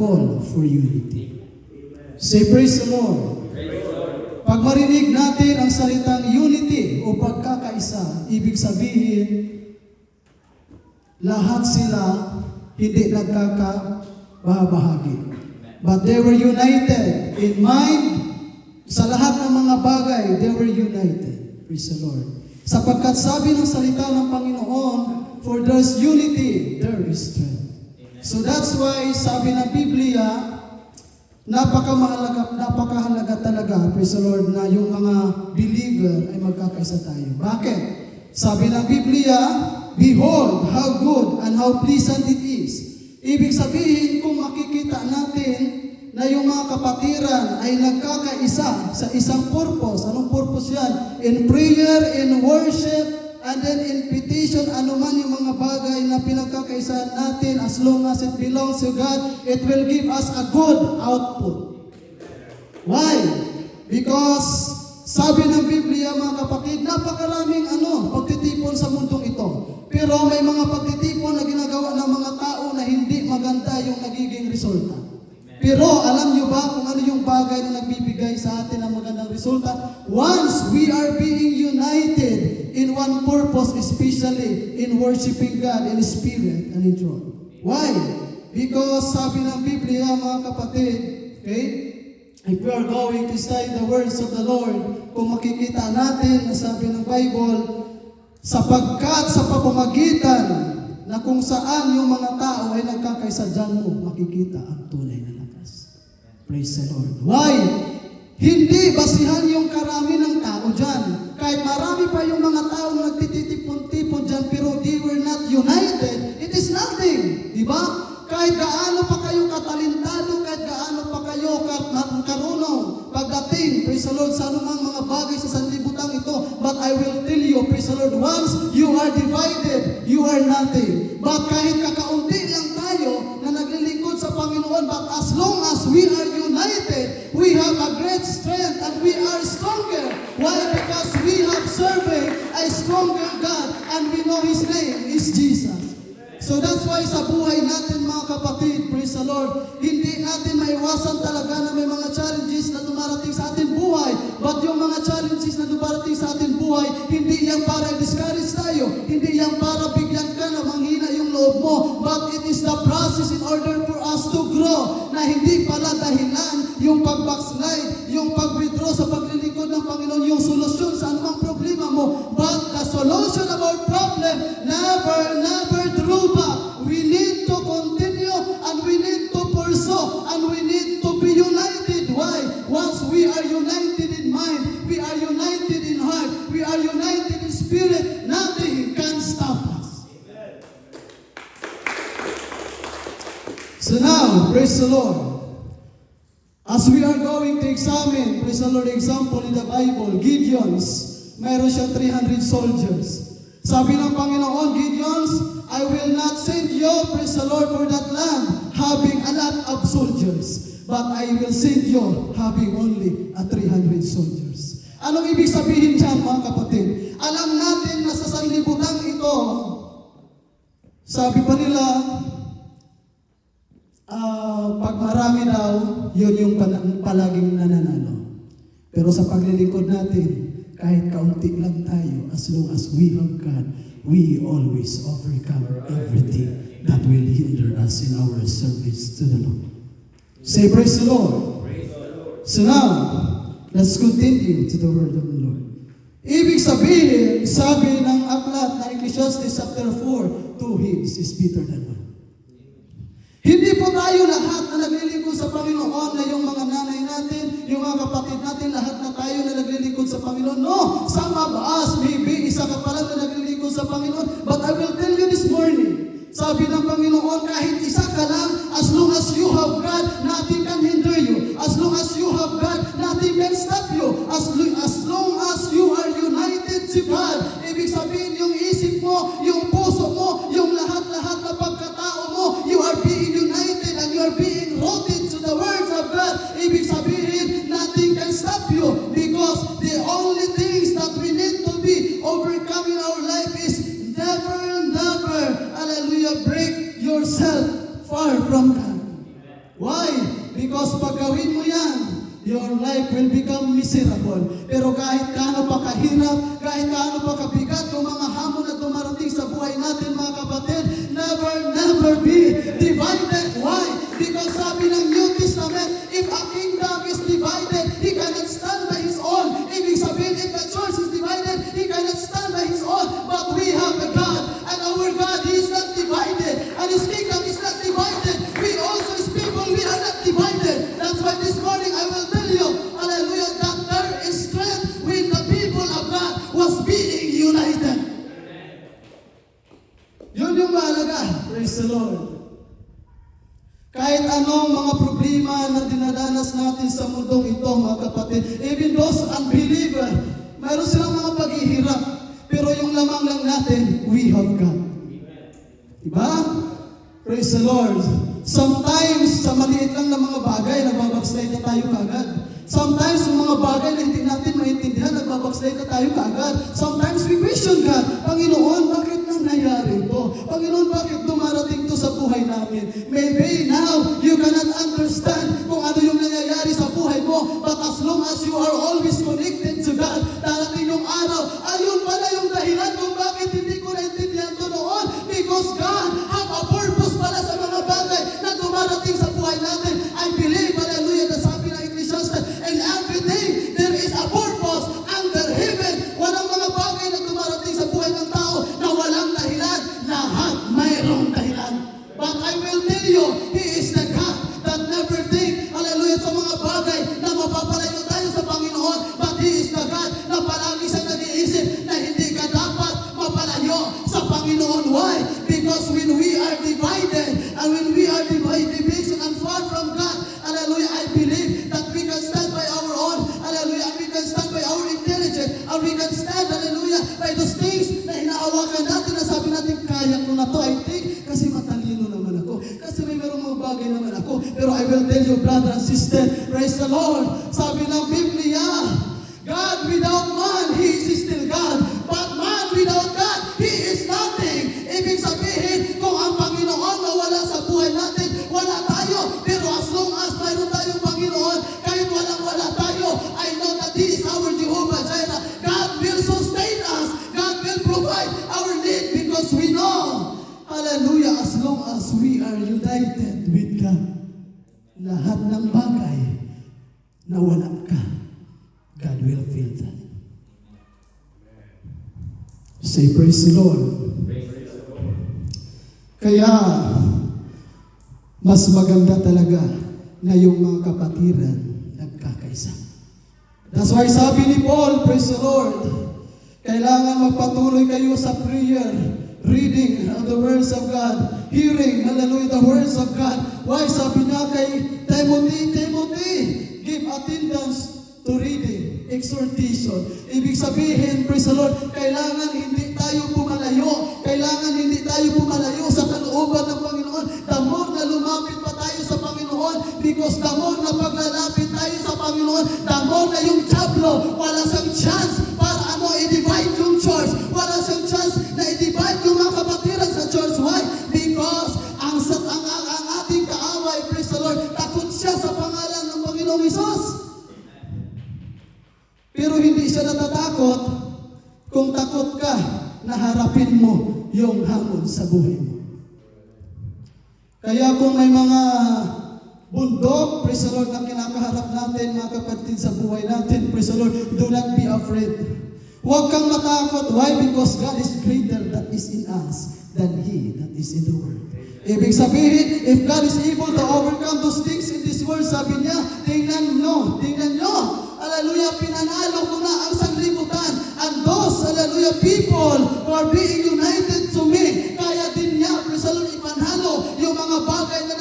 call for unity. Say, praise the Lord. Pag marinig natin ang salitang unity o pagkakaisa, ibig sabihin, lahat sila hindi nagkakabahagi. But they were united in mind. Sa lahat ng mga bagay, they were united. Praise the Lord. Sapagkat sabi ng salita ng Panginoon, for there's unity, there is strength. So that's why sabi ng Biblia, napakahalaga talaga, praise the Lord, na yung mga believer ay magkakaisa tayo. Bakit? Sabi ng Biblia, behold, how good and how pleasant it is. Ibig sabihin, kung makikita natin na yung mga kapatiran ay nagkakaisa sa isang purpose. Anong purpose yan? In prayer, in worship, and then in petition, anuman yung mga bagay na pinagkakaisa natin, as long as it belongs to God, it will give us a good output. Why? Because sabi ng Biblia, mga kapatid, napakaraming pagtitipon sa mundong ito. Pero may mga pagtitipon na ginagawa ng mga tao na hindi maganda yung nagiging resulta. Pero alam nyo ba kung ano yung bagay na nagbibigay sa atin ng magandang resulta? Once we are being united in one purpose, especially in worshiping God in spirit and in truth. Why? Because sabi ng Biblia, mga kapatid, okay? If we are going to study the words of the Lord, kung makikita natin, sabi ng Bible, sapagkat sa pamamagitan na kung saan yung mga tao ay nagkakaisa, dyan mo makikita ang tunay na lakas. Praise the Lord. Why? Hindi basihan yung karami ng tao dyan. Kahit marami pa yung mga tao nagtitipon-tipon dyan, pero they were not united, it is nothing. Diba? Kahit gaano pa kayo katalintado, kahit gaano pa kayo karunong pagdating, praise the Lord, sa anumang mga bagay sa sanlibutan ito. But I will tell you, praise the Lord, once you are divided, you are nothing. But kahit kakaunti lang tayo na naglilingkod sa Panginoon, but as long as we are united, we have a great strength and we are stronger. Why? Because we have serving a stronger God and we know His name is Jesus. So that's why sa buhay natin, mga kapatid, praise the Lord, hindi natin maiwasan talaga na may mga challenges na dumarating sa ating buhay. But yung mga challenges na dumarating sa ating buhay, hindi yan para discourage tayo. Hindi yan para bigyan ka na manghina yung loob mo. But it is the process in order for us to grow, na hindi pala dahilan yung pag-backslide, yung pag-withdraw sa paglilingkod ng Panginoon, yung solusyon sa anumang problema mo. But the solution of our problem, never drew back. We need to continue and we need to pursue and we need to be united. Why? Once we are united in mind, we are united in heart, we are united in spirit, nothing can stop us. So now, praise the Lord. As we are going to examine, praise the Lord, example in the Bible, Gideon's, mayroon siyang 300 soldiers. Sabi ng Panginoon, Gideon's, I will not send you, praise the Lord, for that land, having a lot of soldiers. But I will send you, having only 300 soldiers. Anong ibig sabihin dyan, mga kapatid? Alam natin na sa sanlibutan ito, sabi pa nila, pag marami daw, yun yung palaging nananalo. Pero sa paglilingkod natin, kahit kaunti lang tayo, as long as we have God, we always overcome everything that will hinder us in our service to the Lord. Say, praise the Lord. So now, let's continue to the word of the Lord. Ibig sabihin, sabi ng aklat na Ecclesiastes chapter 4, 2 heads is better than one. Hindi po tayo lahat na naglilingkod sa Panginoon na yung mga nanay natin, yung mga kapatid natin, lahat na tayo na naglilingkod sa Panginoon. No, some of us, maybe isa ka pa lang na naglilingkod sa Panginoon. But I will tell you this morning, sabi ng Panginoon, kahit isa ka lang, as long as you have God, nothing can hinder you. As long as you have God, nothing can stop you. As long as you are united to God, ibig sabihin yung isip mo, yung puso mo, yung lahat-lahat na pagkatao mo, you are being united and you are being rooted to the words of God. Ibig sabihin, nothing can stop you because the only things that we need to be overcoming our life is never, hallelujah, break yourself far from God. Why? Because pag gawin mo yan, your life will become miserable. Pero kahit gaano pa kahirap, kahit gaano pa kabigat yung mga hamon na dumarating sa buhay natin, mga kapatid, never be divided. Why? Because sabi ng New Testament, if a kingdom is divided, he cannot stand by his own. Ibig sabihin, if the church is divided, he cannot stand by his own. But we have a God, and our God, he is not divided, and his kingdom is not divided. We also, his people, we are not divided. That's why this morning I will tell you, hallelujah, that there is strength when the people of God was being united. Yun yung mahalaga. Praise the Lord. Kahit anong mga problema na dinadanas natin sa mundong ito, mga kapatid, even those unbeliever, mayroon silang mga paghihirap. Pero yung lamang lang natin, we have God. Diba? Praise the Lord. Sometimes, sa maliit lang na mga bagay, nagbabackslide na tayo kaagad. Sometimes, yung mga bagay na hindi natin maintindihan, nagbabackslide na tayo kaagad. Sometimes, we question God, Panginoon, bakit nangyayari ito? Panginoon, bakit dumarating ito sa buhay namin? Maybe now, you cannot understand kung ano yung nangyayari sa buhay mo, but as long as you are always connected to God, darating yung araw, ayun pala yung dahilan kung bakit hindi ko naintindihan ito noon. Because God have a purpose pala sa mga bagay na dumarating sa buhay natin. I believe, hallelujah, na sabi ng Ecclesiastes, in everything, there is a purpose under heaven. Walang mga bagay na dumarating sa buhay ng tao na walang dahilan. Lahat mayroong dahilan. But I will tell you, He is the God that never think, hallelujah, sa mga bagay na mapapalayo tayo sa Panginoon. But He is the God na palagi siyang nag-iisip na hindi ka dapat mapalayo sa Panginoon. Why? Because when we are divided, and when we are divided and far from God, hallelujah, I believe that we can stand by our own, hallelujah, and we can stand by our intelligence, and we can stand, hallelujah, by those things na inaawakan natin, na sabi natin, kaya ko na to, I think, kasi matalino naman ako, kasi may merong mga bagay naman ako. Pero I will tell you, brother and sister, praise the Lord, sabi ng Biblia, God without man, He is still God, but man without God, He is nothing. Ibig sabihin, kung ang Panginoon mawala sa buhay natin, wala tayo. Pero as long as mayroon tayong Panginoon, kahit wala tayo, I know that He is our Jehovah Jireh. God will sustain us. God will provide our need because we know, hallelujah, as long as we are united with God, lahat ng bagay na wala ka, God will fill that. Say, praise the Lord. Kaya, mas maganda talaga na yung mga kapatiran nagkakaisa. That's why sabi ni Paul, praise the Lord, kailangan magpatuloy kayo sa prayer, reading the words of God, hearing, hallelujah, the words of God. Why? Sabi niya kay Timothy, give attendance to reading, exhortation. Ibig sabihin, praise the Lord, kailangan hindi tayo pumalayo. Kailangan hindi tayo pumalayo sa kalooban ng Panginoon. The more na lumapit pa tayo sa Panginoon, because the more na paglalapit tayo sa Panginoon, the more na yung diablo, wala siyang chance para i-divide yung church. Wala siyang chance na i-divide yung mga kapatiran sa church. Why? Because ang ating kaaway, praise the Lord, takot siya sa pangalan ng Panginoong Hesus. Pero hindi siya natatakot kung takot ka na harapin mo yung hamon sa buhay mo. Kaya kung may mga bundok, praise the Lord, na kinakaharap natin, mga kapatid, sa buhay natin, praise the Lord, do not be afraid. Huwag kang matakot. Why? Because God is greater that is in us than He that is in the world. Ibig sabihin, if God is able to overcome those things in this world, sabi niya, tingnan nyo, hallelujah, pinanalo ko na ang sanglibutan. And those, hallelujah, people who are being united to me, kaya din niya, praise the Lord, ipanalo yung mga bagay na